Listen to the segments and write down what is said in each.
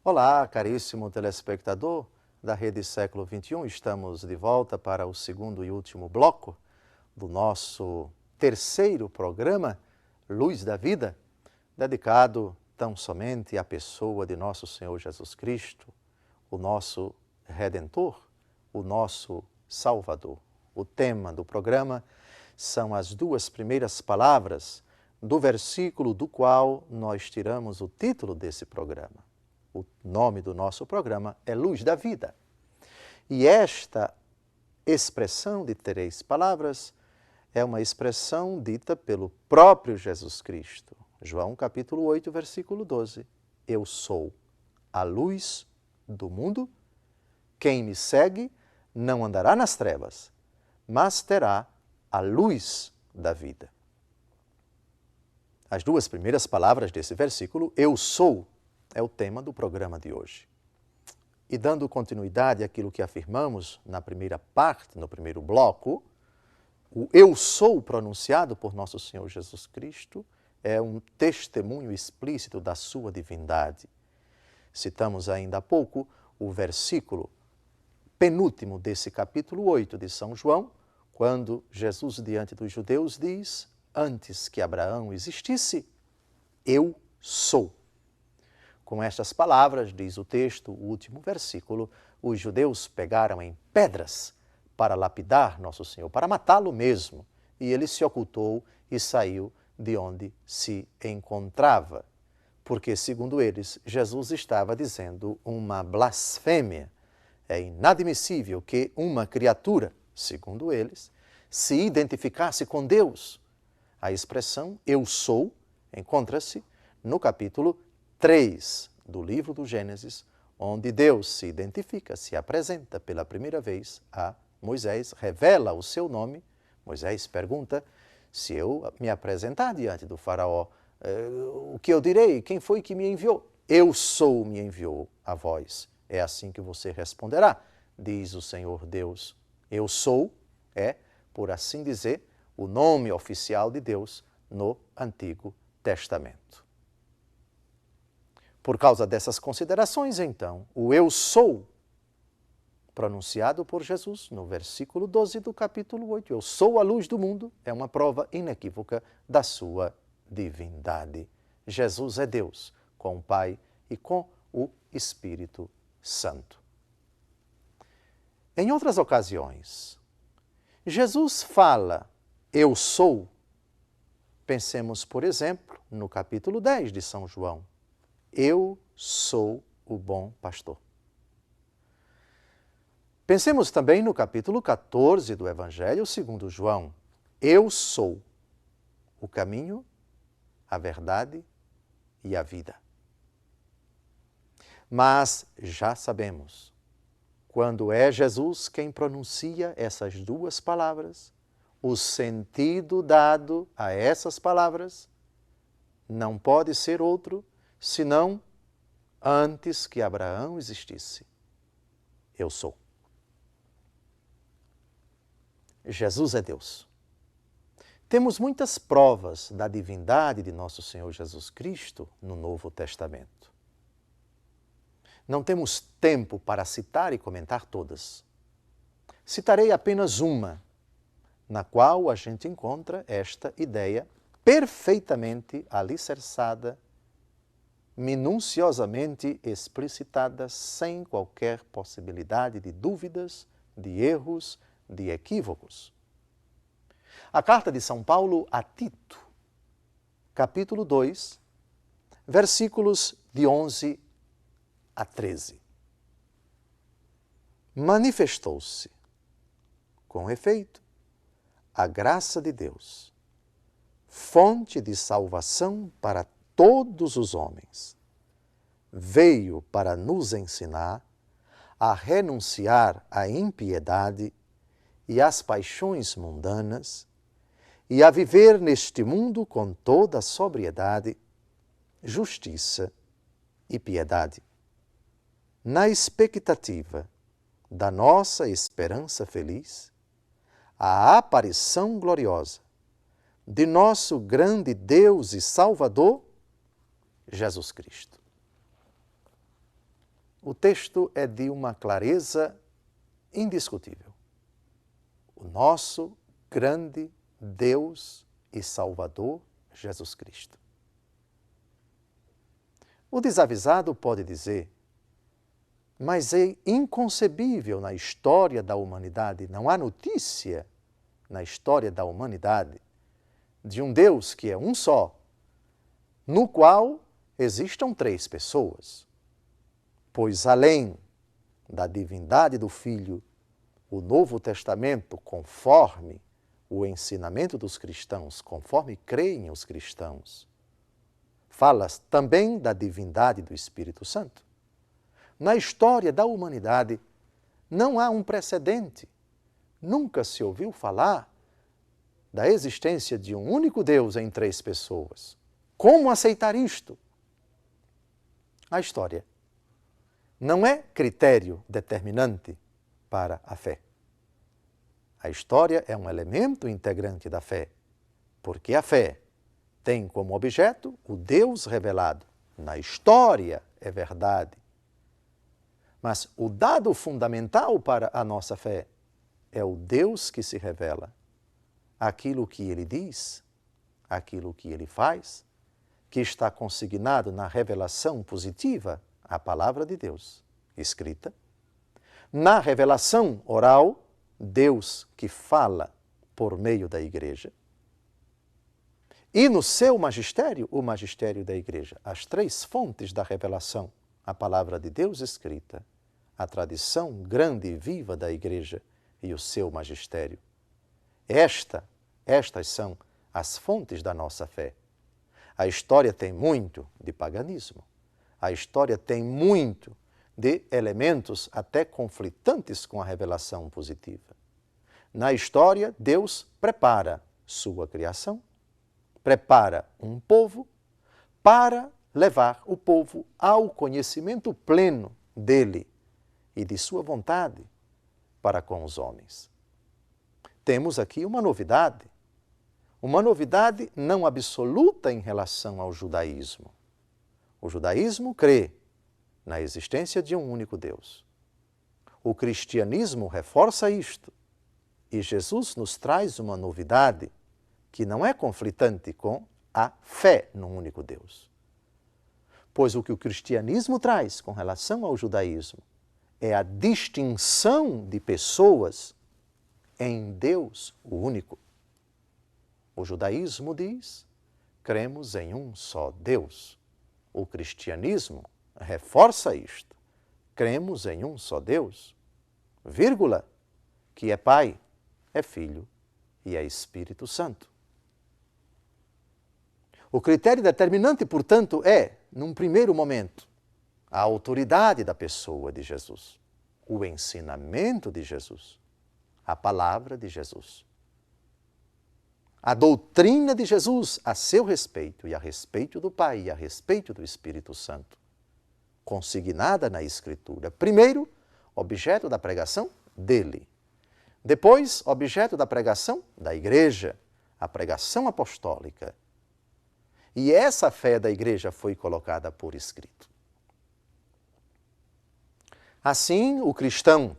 Olá, caríssimo telespectador da Rede Século XXI. Estamos de volta para o segundo e último bloco do nosso terceiro programa, Luz da Vida, dedicado tão somente à pessoa de nosso Senhor Jesus Cristo, o nosso Redentor, o nosso Salvador. O tema do programa são as duas primeiras palavras do versículo do qual nós tiramos o título desse programa. O nome do nosso programa é Luz da Vida. E esta expressão de três palavras é uma expressão dita pelo próprio Jesus Cristo. João capítulo 8, versículo 12. Eu sou a luz do mundo. Quem me segue não andará nas trevas, mas terá a luz da vida. As duas primeiras palavras desse versículo, eu sou, é o tema do programa de hoje. E dando continuidade àquilo que afirmamos na primeira parte, no primeiro bloco, o eu sou pronunciado por nosso Senhor Jesus Cristo é um testemunho explícito da sua divindade. Citamos ainda há pouco o versículo penúltimo desse capítulo 8 de São João, quando Jesus diante dos judeus diz: antes que Abraão existisse, eu sou. Com estas palavras, diz o texto, o último versículo, os judeus pegaram em pedras para lapidar nosso Senhor, para matá-lo mesmo. E ele se ocultou e saiu de onde se encontrava. Porque, segundo eles, Jesus estava dizendo uma blasfêmia. É inadmissível que uma criatura, segundo eles, se identificasse com Deus. A expressão eu sou encontra-se no capítulo 3 do livro do Gênesis, onde Deus se identifica, se apresenta pela primeira vez a Moisés, revela o seu nome. Moisés pergunta: se eu me apresentar diante do faraó, o que eu direi? Quem foi que me enviou? Eu sou me enviou a vós. É assim que você responderá, diz o Senhor Deus. Eu sou é, por assim dizer, o nome oficial de Deus no Antigo Testamento. Por causa dessas considerações, então, o eu sou, pronunciado por Jesus no versículo 12 do capítulo 8, eu sou a luz do mundo, é uma prova inequívoca da sua divindade. Jesus é Deus, com o Pai e com o Espírito Santo. Em outras ocasiões, Jesus fala, eu sou. Pensemos, por exemplo, no capítulo 10 de São João. Eu sou o bom pastor. Pensemos também no capítulo 14 do Evangelho segundo João. Eu sou o caminho, a verdade e a vida. Mas já sabemos, quando é Jesus quem pronuncia essas duas palavras, o sentido dado a essas palavras não pode ser outro senão antes que Abraão existisse. Eu sou. Jesus é Deus. Temos muitas provas da divindade de nosso Senhor Jesus Cristo no Novo Testamento. Não temos tempo para citar e comentar todas. Citarei apenas uma, na qual a gente encontra esta ideia perfeitamente alicerçada, minuciosamente explicitada, sem qualquer possibilidade de dúvidas, de erros, de equívocos. A carta de São Paulo a Tito, capítulo 2, versículos de 11 a 13. Manifestou-se, com efeito, a graça de Deus, fonte de salvação para todos os homens. Veio para nos ensinar a renunciar à impiedade e às paixões mundanas e a viver neste mundo com toda a sobriedade, justiça e piedade, na expectativa da nossa esperança feliz, a aparição gloriosa de nosso grande Deus e Salvador, Jesus Cristo. O texto é de uma clareza indiscutível. O nosso grande Deus e Salvador, Jesus Cristo. O desavisado pode dizer, mas é inconcebível na história da humanidade, não há notícia na história da humanidade de um Deus que é um só, no qual existam três pessoas. Pois além da divindade do Filho, o Novo Testamento, conforme o ensinamento dos cristãos, conforme creem os cristãos, fala também da divindade do Espírito Santo. Na história da humanidade não há um precedente. Nunca se ouviu falar da existência de um único Deus em três pessoas. Como aceitar isto? A história não é critério determinante para a fé. A história é um elemento integrante da fé, porque a fé tem como objeto o Deus revelado. Na história é verdade. Mas o dado fundamental para a nossa fé é o Deus que se revela. Aquilo que ele diz, aquilo que ele faz, que está consignado na revelação positiva, a palavra de Deus escrita. Na revelação oral, Deus que fala por meio da igreja. E no seu magistério, o magistério da igreja, as três fontes da revelação, a palavra de Deus escrita, a tradição grande e viva da igreja e o seu magistério. Estas são as fontes da nossa fé. A história tem muito de paganismo. A história tem muito de elementos até conflitantes com a revelação positiva. Na história, Deus prepara sua criação, prepara um povo para levar o povo ao conhecimento pleno dele e de sua vontade para com os homens. Temos aqui uma novidade não absoluta em relação ao judaísmo. O judaísmo crê na existência de um único Deus. O cristianismo reforça isto e Jesus nos traz uma novidade que não é conflitante com a fé num único Deus. Pois o que o cristianismo traz com relação ao judaísmo é a distinção de pessoas em Deus o único. O judaísmo diz, cremos em um só Deus. O cristianismo reforça isto. Cremos em um só Deus, vírgula, que é Pai, é Filho e é Espírito Santo. O critério determinante, portanto, é, num primeiro momento, a autoridade da pessoa de Jesus, o ensinamento de Jesus, a palavra de Jesus. A doutrina de Jesus a seu respeito e a respeito do Pai e a respeito do Espírito Santo, consignada na Escritura. Primeiro, objeto da pregação dele. Depois, objeto da pregação da Igreja, a pregação apostólica. E essa fé da Igreja foi colocada por escrito. Assim, o cristão,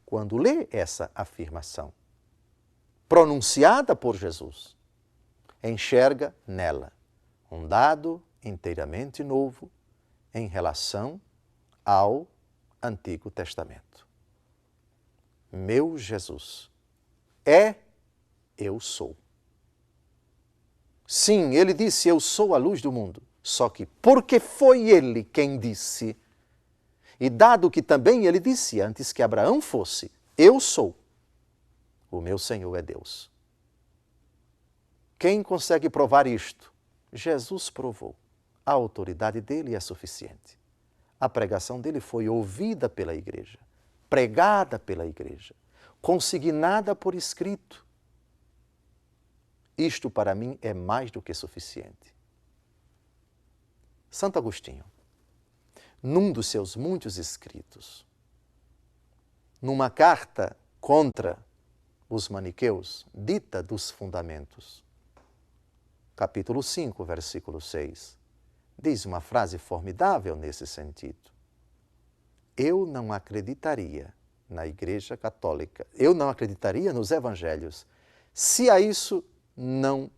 quando lê essa afirmação, pronunciada por Jesus, enxerga nela um dado inteiramente novo em relação ao Antigo Testamento. Meu Jesus é eu sou. Sim, ele disse, eu sou a luz do mundo, só que porque foi ele quem disse, e dado que também ele disse antes que Abraão fosse, eu sou, o meu Senhor é Deus. Quem consegue provar isto? Jesus provou. A autoridade dele é suficiente. A pregação dele foi ouvida pela igreja, pregada pela igreja, consignada por escrito. Isto para mim é mais do que suficiente. Santo Agostinho, num dos seus muitos escritos, numa carta contra os maniqueus, dita dos fundamentos, capítulo 5, versículo 6, diz uma frase formidável nesse sentido. eu não acreditaria na Igreja Católica, eu não acreditaria nos Evangelhos, se a isso não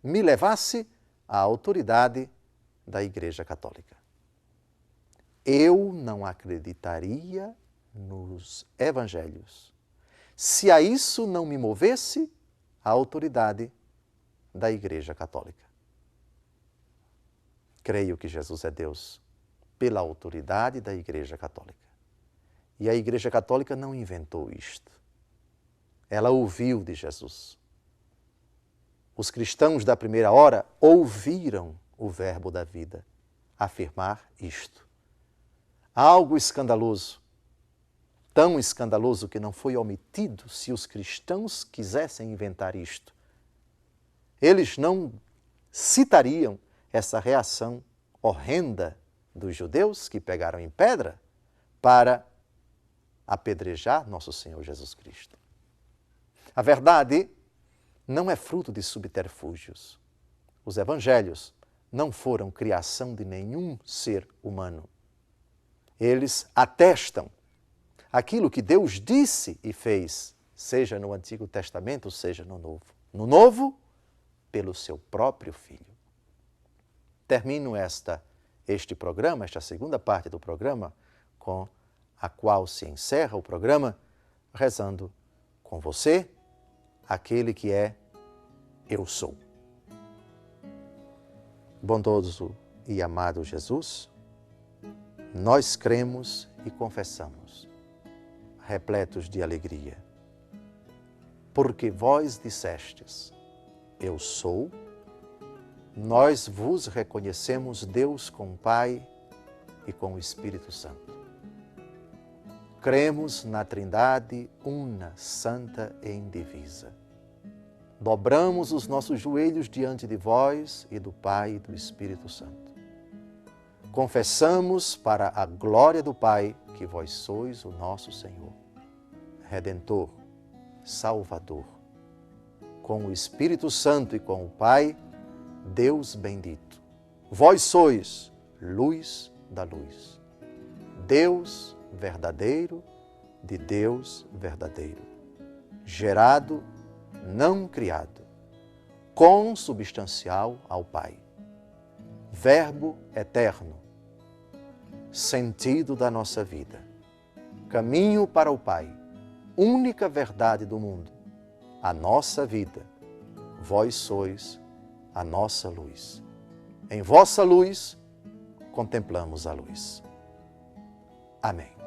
me levasse a autoridade da Igreja Católica. Eu não acreditaria nos Evangelhos, se a isso não me movesse a autoridade da Igreja Católica. Creio que Jesus é Deus pela autoridade da Igreja Católica. E a Igreja Católica não inventou isto. Ela ouviu de Jesus. Os cristãos da primeira hora ouviram o Verbo da vida afirmar isto. Algo escandaloso, tão escandaloso que não foi omitido se os cristãos quisessem inventar isto. Eles não citariam essa reação horrenda dos judeus que pegaram em pedra para apedrejar nosso Senhor Jesus Cristo. A verdade não é fruto de subterfúgios. Os evangelhos não foram criação de nenhum ser humano. Eles atestam aquilo que Deus disse e fez, seja no Antigo Testamento, seja no Novo. No Novo, pelo seu próprio Filho. Termino este programa, esta segunda parte do programa, com a qual se encerra o programa, rezando com você, aquele que é Eu Sou. Bondoso e amado Jesus, nós cremos e confessamos, repletos de alegria, porque vós dissestes, Eu sou, nós vos reconhecemos Deus com o Pai e com o Espírito Santo. Cremos na Trindade una, santa e indivisa. Dobramos os nossos joelhos diante de vós e do Pai e do Espírito Santo. Confessamos para a glória do Pai que vós sois o nosso Senhor, Redentor, Salvador. Com o Espírito Santo e com o Pai, Deus bendito. Vós sois luz da luz. Deus verdadeiro de Deus verdadeiro. Gerado, não criado. Consubstancial ao Pai. Verbo eterno. Sentido da nossa vida. Caminho para o Pai. Única verdade do mundo. A nossa vida. Vós sois a nossa luz. Em vossa luz, contemplamos a luz. Amém.